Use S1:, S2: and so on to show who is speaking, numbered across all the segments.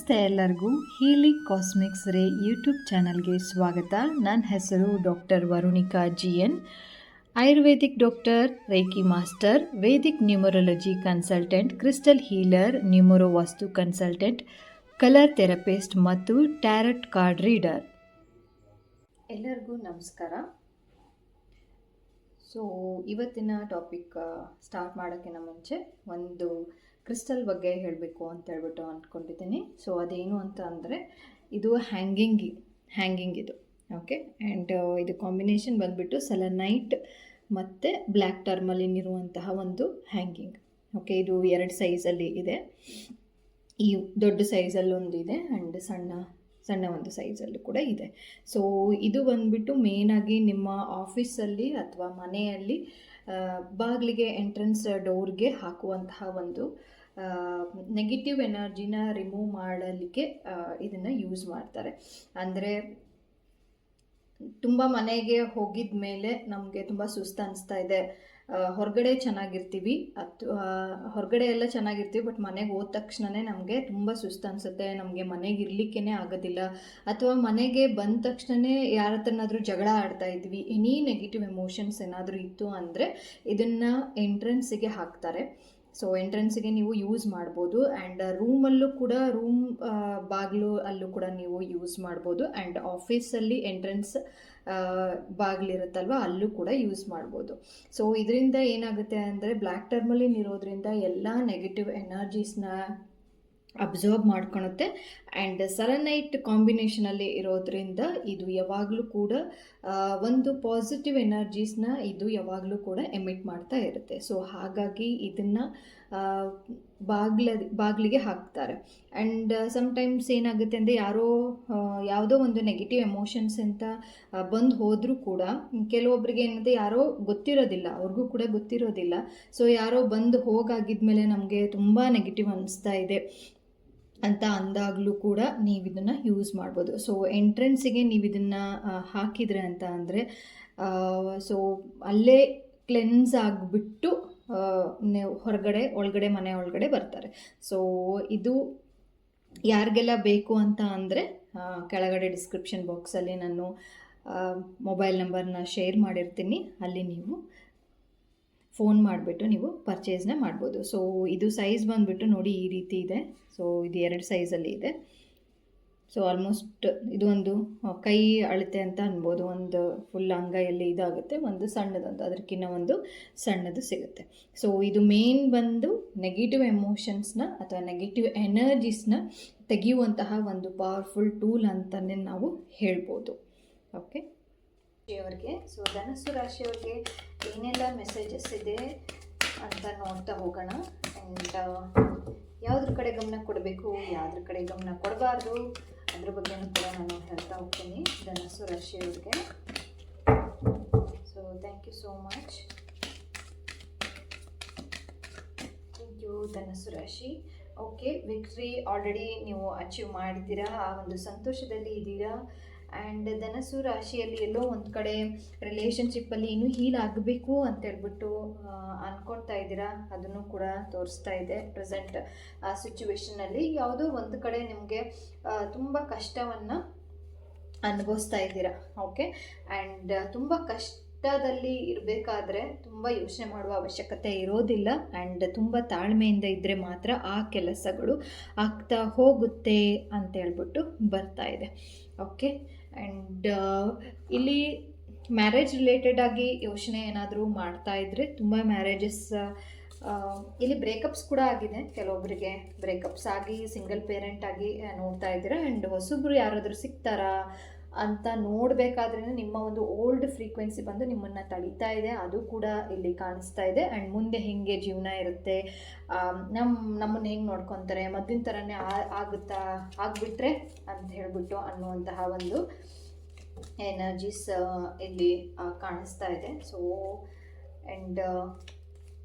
S1: ನಮಸ್ತೆ ಎಲ್ಲರಿಗೂ. Healing cosmics ರೇ ಯೂಟ್ಯೂಬ್ ಚಾನಲ್ಗೆ ಸ್ವಾಗತ. ನನ್ನ ಹೆಸರು doctor Varunika GN, Ayurvedic doctor, reiki master, Vedic numerology consultant, crystal healer, numero vastu consultant, colour therapist ಮತ್ತು ಟ್ಯಾರಟ್ ಕಾರ್ಡ್ ರೀಡರ್. ಎಲ್ಲರಿಗೂ ನಮಸ್ಕಾರ. ಸೊ ಇವತ್ತಿನ ಟಾಪಿಕ್ ಸ್ಟಾರ್ಟ್ ಮಾಡೋಕ್ಕಿಂತ ಮುಂಚೆ ಒಂದು ಕ್ರಿಸ್ಟಲ್ ಬಗ್ಗೆ ಹೇಳಬೇಕು ಅಂತ ಹೇಳ್ಬಿಟ್ಟು ಅಂದ್ಕೊಂಡಿದ್ದೀನಿ. ಸೊ ಅದೇನು ಅಂತ ಅಂದರೆ ಇದು ಹ್ಯಾಂಗಿಂಗ್ ಇದು. ಓಕೆ, ಆ್ಯಂಡ್ ಇದು ಕಾಂಬಿನೇಷನ್ ಬಂದುಬಿಟ್ಟು ಸೆಲೆನೈಟ್ ಮತ್ತು ಬ್ಲ್ಯಾಕ್ ಟರ್ಮಲಿನ್ ಇರುವಂತಹ ಒಂದು ಹ್ಯಾಂಗಿಂಗ್. ಓಕೆ, ಇದು 2 ಸೈಜಲ್ಲಿ ಇದೆ. ಈ ದೊಡ್ಡ ಸೈಜಲ್ಲಿ ಒಂದು ಇದೆ ಆ್ಯಂಡ್ ಸಣ್ಣ ಒಂದು ಸೈಜಲ್ಲೂ ಕೂಡ ಇದೆ. ಸೊ ಇದು ಬಂದುಬಿಟ್ಟು ಮೇಯ್ನಾಗಿ ನಿಮ್ಮ ಆಫೀಸಲ್ಲಿ ಅಥವಾ ಮನೆಯಲ್ಲಿ ಬಾಗಿಲಿಗೆ ಎಂಟ್ರೆನ್ಸ್ ಡೋರ್ಗೆ ಹಾಕುವಂತಹ ಒಂದು ನೆಗೆಟಿವ್ ಎನರ್ಜಿನ ರಿಮೂವ್ ಮಾಡಲಿಕ್ಕೆ ಇದನ್ನು ಯೂಸ್ ಮಾಡ್ತಾರೆ. ಅಂದರೆ ತುಂಬ ಮನೆಗೆ ಹೋಗಿದ ಮೇಲೆ ನಮಗೆ ತುಂಬ ಸುಸ್ತು ಅನಿಸ್ತಾ ಇದೆ, ಹೊರಗಡೆ ಚೆನ್ನಾಗಿರ್ತೀವಿ ಅಥವಾ ಹೊರಗಡೆ ಎಲ್ಲ ಚೆನ್ನಾಗಿರ್ತೀವಿ, ಬಟ್ ಮನೆಗೆ ಹೋದ ತಕ್ಷಣವೇ ನಮಗೆ ತುಂಬ ಸುಸ್ತು ಅನಿಸುತ್ತೆ, ನಮಗೆ ಮನೆಗೆ ಇರಲಿಕ್ಕೇ ಆಗೋದಿಲ್ಲ, ಅಥವಾ ಮನೆಗೆ ಬಂದ ತಕ್ಷಣವೇ ಯಾರ ಹತ್ರನಾದರೂ ಜಗಳ ಆಡ್ತಾ ಇದ್ವಿ, ಎನಿ ನೆಗೆಟಿವ್ ಎಮೋಷನ್ಸ್ ಏನಾದರೂ ಇತ್ತು ಅಂದರೆ ಇದನ್ನು ಎಂಟ್ರೆನ್ಸಿಗೆ ಹಾಕ್ತಾರೆ. ಸೊ ಎಂಟ್ರೆನ್ಸಿಗೆ ನೀವು ಯೂಸ್ ಮಾಡ್ಬೋದು. ಆ್ಯಂಡ್ ರೂಮಲ್ಲೂ ಕೂಡ ಬಾಗಿಲು ಅಲ್ಲೂ ಕೂಡ ನೀವು ಯೂಸ್ ಮಾಡ್ಬೋದು. ಆ್ಯಂಡ್ ಆಫೀಸಲ್ಲಿ ಎಂಟ್ರೆನ್ಸ್ ಬಾಗಿಲಿರುತ್ತಲ್ವ ಅಲ್ಲೂ ಕೂಡ ಯೂಸ್ ಮಾಡ್ಬೋದು. ಸೊ ಇದರಿಂದ ಏನಾಗುತ್ತೆ ಅಂದರೆ ಬ್ಲ್ಯಾಕ್ ಟರ್ಮಲಿನ್ ಇರೋದ್ರಿಂದ ಎಲ್ಲ ನೆಗೆಟಿವ್ ಎನರ್ಜೀಸ್ನ ಅಬ್ಸರ್ವ್ ಮಾಡ್ಕೊಳುತ್ತೆ. ಆ್ಯಂಡ್ ಸೆಲೆನೈಟ್ ಕಾಂಬಿನೇಷನಲ್ಲಿ ಇರೋದ್ರಿಂದ ಇದು ಯಾವಾಗಲೂ ಕೂಡ ಒಂದು ಪಾಸಿಟಿವ್ ಎನರ್ಜೀಸ್ನ ಇದು ಯಾವಾಗಲೂ ಕೂಡ ಎಮಿಟ್ ಮಾಡ್ತಾ ಇರುತ್ತೆ. ಸೊ ಹಾಗಾಗಿ ಇದನ್ನು ಬಾಗಿಲಿಗೆ ಹಾಕ್ತಾರೆ. ಆ್ಯಂಡ್ ಸಮ್ಟೈಮ್ಸ್ ಏನಾಗುತ್ತೆ ಅಂದರೆ ಯಾವುದೋ ಒಂದು ನೆಗೆಟಿವ್ ಎಮೋಷನ್ಸ್ ಅಂತ ಬಂದು ಹೋದರೂ ಕೂಡ ಕೆಲವೊಬ್ಬರಿಗೆ ಏನಂದರೆ ಯಾರೋ ಗೊತ್ತಿರೋದಿಲ್ಲ, ಅವ್ರಿಗೂ ಕೂಡ ಗೊತ್ತಿರೋದಿಲ್ಲ. ಸೊ ಯಾರೋ ಬಂದು ಹೋಗಾಗಿದ್ಮೇಲೆ ನಮಗೆ ತುಂಬ ನೆಗೆಟಿವ್ ಅನಿಸ್ತಾ ಇದೆ ಅಂತ ಅಂದಾಗಲೂ ಕೂಡ ನೀವು ಇದನ್ನು ಯೂಸ್ ಮಾಡ್ಬೋದು. ಸೊ ಎಂಟ್ರೆನ್ಸಿಗೆ ನೀವು ಇದನ್ನು ಹಾಕಿದ್ರೆ ಅಂತ ಅಂದರೆ ಸೊ ಅಲ್ಲೇ ಕ್ಲೆನ್ಸ್ ಆಗಿಬಿಟ್ಟು ನೀವು ಒಳಗಡೆ ಮನೆ ಒಳಗಡೆ ಬರ್ತಾರೆ. ಸೊ ಇದು ಯಾರಿಗೆಲ್ಲ ಬೇಕು ಅಂತ ಅಂದರೆ ಕೆಳಗಡೆ ಡಿಸ್ಕ್ರಿಪ್ಷನ್ ಬಾಕ್ಸಲ್ಲಿ ನಾನು ಮೊಬೈಲ್ ನಂಬರ್ನ ಶೇರ್ ಮಾಡಿರ್ತೀನಿ, ಅಲ್ಲಿ ನೀವು ಫೋನ್ ಮಾಡಿಬಿಟ್ಟು ನೀವು ಪರ್ಚೇಸ್ನ ಮಾಡ್ಬೋದು. ಸೊ ಇದು ಸೈಜ್ ಬಂದುಬಿಟ್ಟು ನೋಡಿ ಈ ರೀತಿ ಇದೆ. ಸೊ ಇದು 2 ಸೈಜಲ್ಲಿ ಇದೆ. ಸೊ ಆಲ್ಮೋಸ್ಟ್ ಇದು ಒಂದು ಕೈ ಅಳತೆ ಅಂತ ಅನ್ಬೋದು. ಒಂದು ಫುಲ್ ಅಂಗೈಯಲ್ಲಿ ಇದಾಗುತ್ತೆ, ಒಂದು ಸಣ್ಣದೊಂದು ಅದಕ್ಕಿಂತ ಒಂದು ಸಣ್ಣದು ಸಿಗುತ್ತೆ. ಸೊ ಇದು ಮೇನ್ ಬಂದು ನೆಗೆಟಿವ್ ಎಮೋಷನ್ಸ್ನ ಅಥವಾ ನೆಗೆಟಿವ್ ಎನರ್ಜೀಸ್ನ ತೆಗೆಯುವಂತಹ ಒಂದು ಪವರ್ಫುಲ್ ಟೂಲ್ ಅಂತಲೇ ನಾವು ಹೇಳ್ಬೋದು. ಓಕೆ, ಅವರಿಗೆ ಸೊ ಧನಸ್ಸು ರಾಶಿಯವ್ರಿಗೆ ಏನೆಲ್ಲ ಮೆಸೇಜಸ್ ಇದೆ ಅಂತ ನೋಡ್ತಾ ಹೋಗೋಣ. ಆ್ಯಂಡ್ ಯಾವುದ್ರ ಕಡೆ ಗಮನ ಕೊಡಬೇಕು, ಯಾವುದ್ರ ಕಡೆ ಗಮನ ಕೊಡಬಾರ್ದು ಅದ್ರ ಬಗ್ಗೆನೂ ಕೂಡ ನಾನು ಹೇಳ್ತಾ ಹೋಗ್ತೀನಿ ಧನಸ್ಸು ರಾಶಿಯವ್ರಿಗೆ. So thank you so much. Thank you ಧನಸ್ಸು ರಾಶಿ. ಓಕೆ, ವಿಕ್ಟ್ರಿ ಆಲ್ರೆಡಿ ನೀವು ಅಚೀವ್ ಮಾಡಿದ್ದೀರಾ, ಆ ಒಂದು ಸಂತೋಷದಲ್ಲಿ ಇದ್ದೀರಾ. ಆ್ಯಂಡ್ ಧನಸ್ಸು ರಾಶಿಯಲ್ಲಿ ಎಲ್ಲೋ ಒಂದು ಕಡೆ ರಿಲೇಷನ್ಶಿಪ್ಪಲ್ಲಿ ಇನ್ನೂ ಹೀಲ್ ಆಗಬೇಕು ಅಂತೇಳ್ಬಿಟ್ಟು ಅಂದ್ಕೊಳ್ತಾ ಇದ್ದೀರಾ, ಅದನ್ನು ಕೂಡ ತೋರಿಸ್ತಾ ಇದೆ. ಪ್ರೆಸೆಂಟ್ ಸಿಚುವೇಷನಲ್ಲಿ ಯಾವುದೋ ಒಂದು ಕಡೆ ನಿಮಗೆ ತುಂಬ ಕಷ್ಟವನ್ನು ಅನುಭವಿಸ್ತಾ ಇದ್ದೀರಾ. ಓಕೆ, ಆ್ಯಂಡ್ ತುಂಬ ಕಷ್ಟದಲ್ಲಿ ಇರಬೇಕಾದ್ರೆ ತುಂಬ ಯೋಚನೆ ಮಾಡುವ ಅವಶ್ಯಕತೆ ಇರೋದಿಲ್ಲ. ಆ್ಯಂಡ್ ತುಂಬ ತಾಳ್ಮೆಯಿಂದ ಇದ್ದರೆ ಮಾತ್ರ ಆ ಕೆಲಸಗಳು ಆಗ್ತಾ ಹೋಗುತ್ತೆ ಅಂತೇಳ್ಬಿಟ್ಟು ಬರ್ತಾ ಇದೆ. ಓಕೆ, ಆ್ಯಂಡ್ ಇಲ್ಲಿ ಮ್ಯಾರೇಜ್ ರಿಲೇಟೆಡ್ ಆಗಿ ಯೋಚನೆ ಏನಾದರೂ ಮಾಡ್ತಾ ಇದ್ದರೆ ತುಂಬ ಮ್ಯಾರೇಜಸ್ ಇಲ್ಲಿ ಬ್ರೇಕಪ್ಸ್ ಕೂಡ ಆಗಿದೆ. ಕೆಲವೊಬ್ಬರಿಗೆ ಬ್ರೇಕಪ್ಸ್ ಆಗಿ ಸಿಂಗಲ್ ಪೇರೆಂಟ್ ಆಗಿ ನೋಡ್ತಾ ಇದ್ದೀರಾ. ಆ್ಯಂಡ್ ಹೊಸಬ್ರು ಯಾರಾದರೂ ಸಿಗ್ತಾರಾ ಅಂತ ನೋಡಬೇಕಾದ್ರೆ ನಿಮ್ಮ ಒಂದು ಓಲ್ಡ್ ಫ್ರೀಕ್ವೆನ್ಸಿ ಬಂದು ನಿಮ್ಮನ್ನು ತಡೀತಾ ಇದೆ, ಅದು ಕೂಡ ಇಲ್ಲಿ ಕಾಣಿಸ್ತಾ ಇದೆ. ಆ್ಯಂಡ್ ಮುಂದೆ ಹೆಂಗೆ ಜೀವನ ಇರುತ್ತೆ, ನಮ್ಮನ್ನು ಹೆಂಗೆ ನೋಡ್ಕೊತಾರೆ, ಮೊದಲಿನ ಥರನೇ ಆಗಿಬಿಟ್ರೆ ಅಂತ ಹೇಳ್ಬಿಟ್ಟು ಅನ್ನುವಂತಹ ಒಂದು ಎನರ್ಜೀಸ್ ಇಲ್ಲಿ ಕಾಣಿಸ್ತಾ ಇದೆ. ಸೊ ಆ್ಯಂಡ್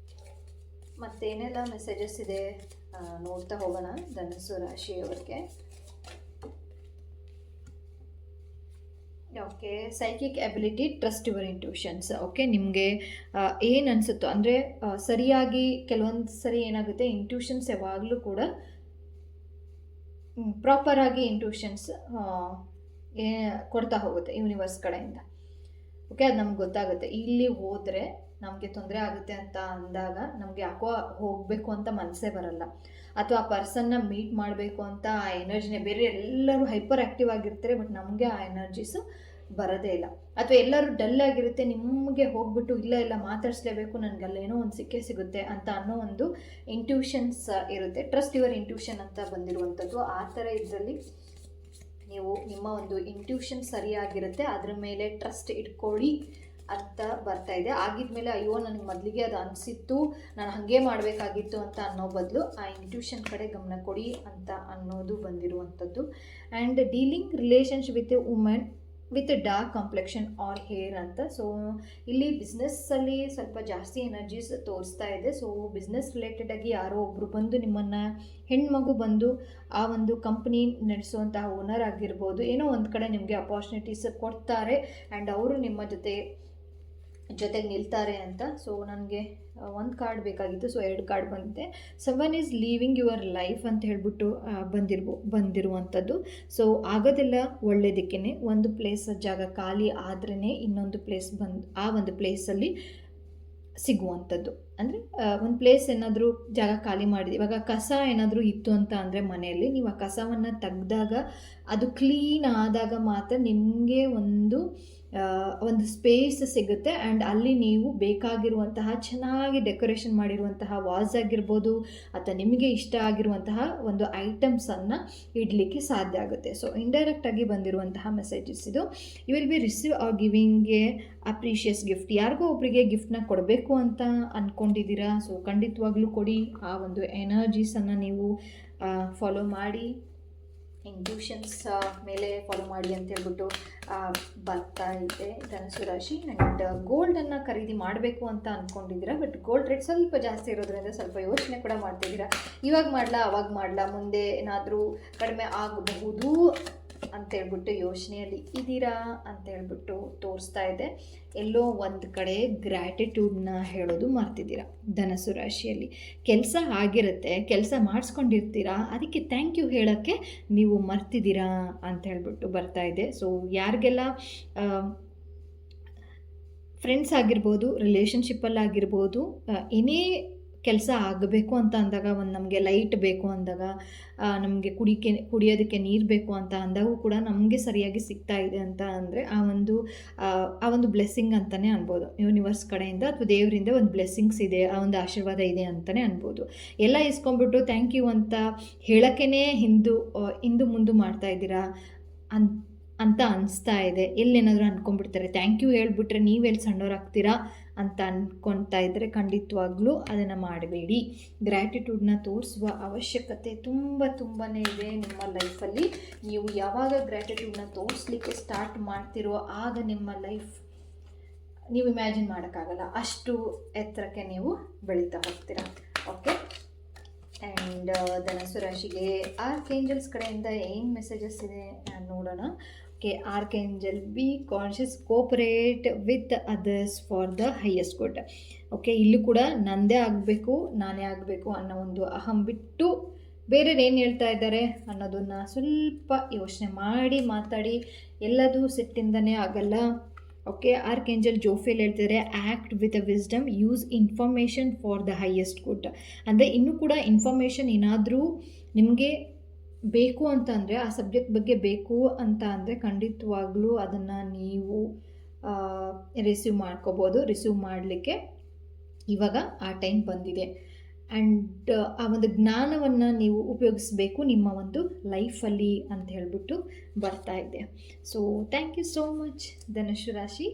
S1: ಮತ್ತೇನೆಲ್ಲ ಮೆಸೇಜಸ್ ಇದೆ ನೋಡ್ತಾ ಹೋಗೋಣ ಧನಸ್ಸು ರಾಶಿಯವರಿಗೆ. Okay, psychic ability, trust your intuitions. Okay, ನಿಮಗೆ ಏನು ಅನಿಸುತ್ತೋ ಅಂದರೆ ಸರಿಯಾಗಿ ಕೆಲವೊಂದು ಸರಿ ಏನಾಗುತ್ತೆ, ಇಂಟ್ಯೂಷನ್ಸ್ ಯಾವಾಗಲೂ ಕೂಡ ಪ್ರಾಪರಾಗಿ ಇಂಟ್ಯೂಷನ್ಸ್ ಕೊಡ್ತಾ ಹೋಗುತ್ತೆ ಯೂನಿವರ್ಸ್ ಕಡೆಯಿಂದ. ಓಕೆ, ಅದು ನಮ್ಗೆ ಗೊತ್ತಾಗುತ್ತೆ. ಇಲ್ಲಿ ಹೋದರೆ ನಮಗೆ ತೊಂದರೆ ಆಗುತ್ತೆ ಅಂತ ಅಂದಾಗ ನಮಗೆ ಯಾಕೋ ಹೋಗಬೇಕು ಅಂತ ಮನಸ್ಸೇ ಬರಲ್ಲ, ಅಥವಾ ಆ ಪರ್ಸನ್ನ ಮೀಟ್ ಮಾಡಬೇಕು ಅಂತ ಆ ಎನರ್ಜಿನೇ, ಬೇರೆ ಎಲ್ಲರೂ ಹೈಪರ್ ಆ್ಯಕ್ಟಿವ್ ಆಗಿರ್ತಾರೆ ಬಟ್ ನಮಗೆ ಆ ಎನರ್ಜೀಸು ಬರೋದೇ ಇಲ್ಲ. ಅಥವಾ ಎಲ್ಲರೂ ಡಲ್ ಆಗಿರುತ್ತೆ, ನಿಮಗೆ ಹೋಗ್ಬಿಟ್ಟು ಇಲ್ಲ ಮಾತಾಡಿಸ್ಲೇಬೇಕು, ನನಗಲ್ಲೇನೋ ಒಂದು ಸಿಗುತ್ತೆ ಅಂತ ಅನ್ನೋ ಒಂದು ಇಂಟ್ಯೂಷನ್ಸ್ ಇರುತ್ತೆ. ಟ್ರಸ್ಟ್ ಯುವರ್ ಇಂಟ್ಯೂಷನ್ ಅಂತ ಬಂದಿರುವಂಥದ್ದು. ಆ ಥರ ಇದರಲ್ಲಿ ನೀವು ನಿಮ್ಮ ಒಂದು ಇಂಟ್ಯೂಷನ್ ಸರಿಯಾಗಿರುತ್ತೆ, ಅದ್ರ ಮೇಲೆ ಟ್ರಸ್ಟ್ ಇಟ್ಕೊಳ್ಳಿ ಅಂತ ಬರ್ತಾ ಇದೆ. ಆಗಿದ್ಮೇಲೆ ಅಯ್ಯೋ ನನಗೆ ಮೊದಲಿಗೆ ಅದು ಅನಿಸಿತ್ತು, ನಾನು ಹಾಗೆ ಮಾಡಬೇಕಾಗಿತ್ತು ಅಂತ ಅನ್ನೋ ಬದಲು ಆ ಇಂಟ್ಯೂಷನ್ ಕಡೆ ಗಮನ ಕೊಡಿ ಅಂತ ಅನ್ನೋದು ಬಂದಿರುವಂಥದ್ದು. And dealing relationship with a women with dark complexion or hair ಅಂತ. ಸೊ ಇಲ್ಲಿ ಬಿಸ್ನೆಸ್ಸಲ್ಲಿ ಸ್ವಲ್ಪ ಜಾಸ್ತಿ ಎನರ್ಜೀಸ್ ತೋರಿಸ್ತಾ ಇದೆ. ಸೊ ಬಿಸ್ನೆಸ್ ರಿಲೇಟೆಡಾಗಿ ಯಾರೋ ಒಬ್ಬರು ಬಂದು ನಿಮ್ಮನ್ನು, ಹೆಣ್ಮಗು ಬಂದು ಆ ಒಂದು ಕಂಪ್ನಿ ನಡೆಸುವಂತಹ ಓನರ್ ಆಗಿರ್ಬೋದು, ಏನೋ ಒಂದು ಕಡೆ ನಿಮಗೆ ಅಪಾರ್ಚುನಿಟೀಸ್ ಕೊಡ್ತಾರೆ ಆ್ಯಂಡ್ ಅವರು ನಿಮ್ಮ ಜೊತೆಗೆ ನಿಲ್ತಾರೆ ಅಂತ. ಸೊ ನನಗೆ ಒಂದು ಕಾರ್ಡ್ ಬೇಕಾಗಿತ್ತು, ಸೊ 2 ಕಾರ್ಡ್ ಬಂದಿದೆ. ಸವನ್ ಈಸ್ ಲೀವಿಂಗ್ ಯುವರ್ ಲೈಫ್ ಅಂತ ಹೇಳ್ಬಿಟ್ಟು ಬಂದಿರುವಂಥದ್ದು. ಸೊ ಆಗೋದೆಲ್ಲ ಒಳ್ಳೆಯದಕ್ಕೇ. ಒಂದು ಪ್ಲೇಸ್ ಜಾಗ ಖಾಲಿ ಆದ್ರೇ ಇನ್ನೊಂದು ಪ್ಲೇಸ್ ಆ ಒಂದು ಪ್ಲೇಸಲ್ಲಿ ಸಿಗುವಂಥದ್ದು. ಅಂದರೆ ಒಂದು ಪ್ಲೇಸ್ ಏನಾದರೂ ಜಾಗ ಖಾಲಿ ಮಾಡಿದೆ, ಇವಾಗ ಕಸ ಏನಾದರೂ ಇತ್ತು ಅಂತ ಅಂದರೆ ಮನೆಯಲ್ಲಿ, ನೀವು ಆ ಕಸವನ್ನು ತೆಗ್ದಾಗ ಅದು ಕ್ಲೀನ್ ಆದಾಗ ಮಾತ್ರ ನಿಮಗೆ ಒಂದು ಸ್ಪೇಸ್ ಸಿಗುತ್ತೆ. ಆ್ಯಂಡ್ ಅಲ್ಲಿ ನೀವು ಬೇಕಾಗಿರುವಂತಹ ಚೆನ್ನಾಗಿ ಡೆಕೋರೇಷನ್ ಮಾಡಿರುವಂತಹ ವಾಸ್ ಆಗಿರ್ಬೋದು ಅಥವಾ ನಿಮಗೆ ಇಷ್ಟ ಆಗಿರುವಂತಹ ಒಂದು ಐಟಮ್ಸನ್ನು ಇಡಲಿಕ್ಕೆ ಸಾಧ್ಯ ಆಗುತ್ತೆ. ಸೊ ಇಂಡೈರೆಕ್ಟಾಗಿ ಬಂದಿರುವಂತಹ ಮೆಸೇಜಸ್ ಇದು. You will be receive or giving a precious gift. ಯಾರಿಗೋ ಒಬ್ಬರಿಗೆ ಗಿಫ್ಟನ್ನ ಕೊಡಬೇಕು ಅಂತ ಅಂದ್ಕೊಂಡಿದ್ದೀರಾ, ಸೊ ಖಂಡಿತವಾಗ್ಲೂ ಕೊಡಿ. ಆ ಒಂದು ಎನರ್ಜೀಸನ್ನು ನೀವು ಫಾಲೋ ಮಾಡಿ, ಇಂಟ್ಯೂಷನ್ಸ್ ಮೇಲೆ ಫಾಲೋ ಮಾಡಿ ಅಂತ ಹೇಳ್ಬಿಟ್ಟು ಬರ್ತಾ ಇದೆ ಧನುಸು ರಾಶಿ. ಆ್ಯಂಡ್ ಗೋಲ್ಡನ್ನು ಖರೀದಿ ಮಾಡಬೇಕು ಅಂತ ಅಂದ್ಕೊಂಡಿದ್ದೀರಾ, ಬಟ್ ಗೋಲ್ಡ್ ರೇಟ್ ಸ್ವಲ್ಪ ಜಾಸ್ತಿ ಇರೋದ್ರಿಂದ ಸ್ವಲ್ಪ ಯೋಚನೆ ಕೂಡ ಮಾಡ್ತಿದ್ದೀರಾ. ಇವಾಗ ಮಾಡಲಾ ಅವಾಗ ಮಾಡಲಾ, ಮುಂದೆ ಏನಾದರೂ ಕಡಿಮೆ ಆಗಬಹುದು ಅಂತೇಳ್ಬಿಟ್ಟು ಯೋಚನೆಯಲ್ಲಿ ಇದ್ದೀರಾ ಅಂತೇಳ್ಬಿಟ್ಟು ತೋರಿಸ್ತಾ ಇದೆ. ಎಲ್ಲೋ ಒಂದು ಕಡೆ ಗ್ರ್ಯಾಟಿಟ್ಯೂಡ್ನ ಹೇಳೋದು ಮರ್ತಿದ್ದೀರಾ ಧನಸ್ಸು ರಾಶಿಯಲ್ಲಿ. ಕೆಲಸ ಆಗಿರುತ್ತೆ, ಕೆಲಸ ಮಾಡಿಸ್ಕೊಂಡಿರ್ತೀರಾ, ಅದಕ್ಕೆ ಥ್ಯಾಂಕ್ ಯು ಹೇಳೋಕ್ಕೆ ನೀವು ಮರ್ತಿದ್ದೀರಾ ಅಂತ ಹೇಳ್ಬಿಟ್ಟು ಬರ್ತಾ ಇದೆ. ಸೊ ಯಾರಿಗೆಲ್ಲ ಫ್ರೆಂಡ್ಸ್ ಆಗಿರ್ಬೋದು, ರಿಲೇಷನ್ಶಿಪ್ಪಲ್ಲಾಗಿರ್ಬೋದು, ಏನೇ ಕೆಲಸ ಆಗಬೇಕು ಅಂತ ಅಂದಾಗ, ಒಂದು ನಮಗೆ ಲೈಟ್ ಬೇಕು ಅಂದಾಗ, ನಮಗೆ ಕುಡಿಯೋದಕ್ಕೆ ನೀರು ಬೇಕು ಅಂತ ಅಂದಾಗೂ ಕೂಡ ನಮಗೆ ಸರಿಯಾಗಿ ಸಿಗ್ತಾ ಇದೆ ಅಂತ ಅಂದರೆ ಆ ಒಂದು ಬ್ಲೆಸ್ಸಿಂಗ್ ಅಂತಲೇ ಅನ್ಬೋದು. ಯೂನಿವರ್ಸ್ ಕಡೆಯಿಂದ ಅಥವಾ ದೇವರಿಂದ ಒಂದು ಬ್ಲೆಸ್ಸಿಂಗ್ಸ್ ಇದೆ, ಆ ಒಂದು ಆಶೀರ್ವಾದ ಇದೆ ಅಂತಲೇ ಅನ್ಬೋದು. ಎಲ್ಲ ಇಸ್ಕೊಂಡ್ಬಿಟ್ಟು ಥ್ಯಾಂಕ್ ಯು ಅಂತ ಹೇಳೋಕ್ಕೇ ಹಿಂದು ಮುಂದೆ ಮಾಡ್ತಾ ಇದ್ದೀರಾ ಅಂತ ಅನಿಸ್ತಾ ಇದೆ. ಎಲ್ಲೇನಾದರೂ ಅಂದ್ಕೊಂಡ್ಬಿಡ್ತಾರೆ, ಥ್ಯಾಂಕ್ ಯು ಹೇಳ್ಬಿಟ್ರೆ ನೀವೆಲ್ಲಿ ಸಣ್ಣವರಾಗ್ತೀರಾ ಅಂತ ಅಂದ್ಕೊಳ್ತಾ ಇದ್ದರೆ ಖಂಡಿತವಾಗ್ಲೂ ಅದನ್ನು ಮಾಡಬೇಡಿ. ಗ್ರ್ಯಾಟಿಟ್ಯೂಡ್ನ ತೋರಿಸುವ ಅವಶ್ಯಕತೆ ತುಂಬಾ ಇದೆ ನಿಮ್ಮ ಲೈಫಲ್ಲಿ. ನೀವು ಯಾವಾಗ ಗ್ರ್ಯಾಟಿಟ್ಯೂಡ್ನ ತೋರಿಸ್ಲಿಕ್ಕೆ ಸ್ಟಾರ್ಟ್ ಮಾಡ್ತಿರೋ ಆಗ ನಿಮ್ಮ ಲೈಫ್ ನೀವು ಇಮ್ಯಾಜಿನ್ ಮಾಡೋಕ್ಕಾಗಲ್ಲ, ಅಷ್ಟು ಎತ್ತರಕ್ಕೆ ನೀವು ಬೆಳೀತಾ ಹೋಗ್ತೀರಾ. ಓಕೆ, ಆ್ಯಂಡ್ ಧನಸ್ಸು ರಾಶಿಗೆ ಆರ್ಕೇಂಜಲ್ಸ್ ಕಡೆಯಿಂದ ಏನು ಮೆಸೇಜಸ್ ಇದೆ ನೋಡೋಣ. Okay, archangel, be conscious, cooperate with others for the highest good. Okay, ಇಲ್ಲೂ ಕೂಡ ನಾನೇ ಆಗಬೇಕು ಅನ್ನೋ ಒಂದು ಅಹಂ ಬಿಟ್ಟು ಬೇರೆಯವ್ರು ಏನು ಹೇಳ್ತಾ ಇದ್ದಾರೆ ಅನ್ನೋದನ್ನು ಸ್ವಲ್ಪ ಯೋಚನೆ ಮಾಡಿ ಮಾತಾಡಿ. ಎಲ್ಲದೂ ಸಿಟ್ಟಿಂದನೇ ಆಗಲ್ಲ. ಓಕೆ, ಆರ್ಕೇಂಜಲ್ ಜೋಫಿಯಲ್ ಹೇಳ್ತಿದ್ದಾರೆ, act with a wisdom, use information for the highest good. ಅಂದರೆ ಇನ್ನೂ ಕೂಡ ಇನ್ಫಾರ್ಮೇಷನ್ ಏನಾದರೂ ನಿಮಗೆ ಬೇಕು ಅಂತ ಅಂದರೆ, ಆ ಸಬ್ಜೆಕ್ಟ್ ಬಗ್ಗೆ ಬೇಕು ಅಂತ ಅಂದರೆ ಖಂಡಿತವಾಗ್ಲೂ ಅದನ್ನು ನೀವು ರಿಸೀವ್ ಮಾಡ್ಕೋಬೋದು. ರಿಸೀವ್ ಮಾಡಲಿಕ್ಕೆ ಇವಾಗ ಆ ಟೈಮ್ ಬಂದಿದೆ. ಆ್ಯಂಡ್ ಆ ಒಂದು ಜ್ಞಾನವನ್ನು ನೀವು ಉಪಯೋಗಿಸ್ಬೇಕು ನಿಮ್ಮ ಒಂದು ಲೈಫಲ್ಲಿ ಅಂತ ಹೇಳ್ಬಿಟ್ಟು ಬರ್ತಾ ಇದೆ. So thank you so much ಧನುಷು ರಾಶಿ.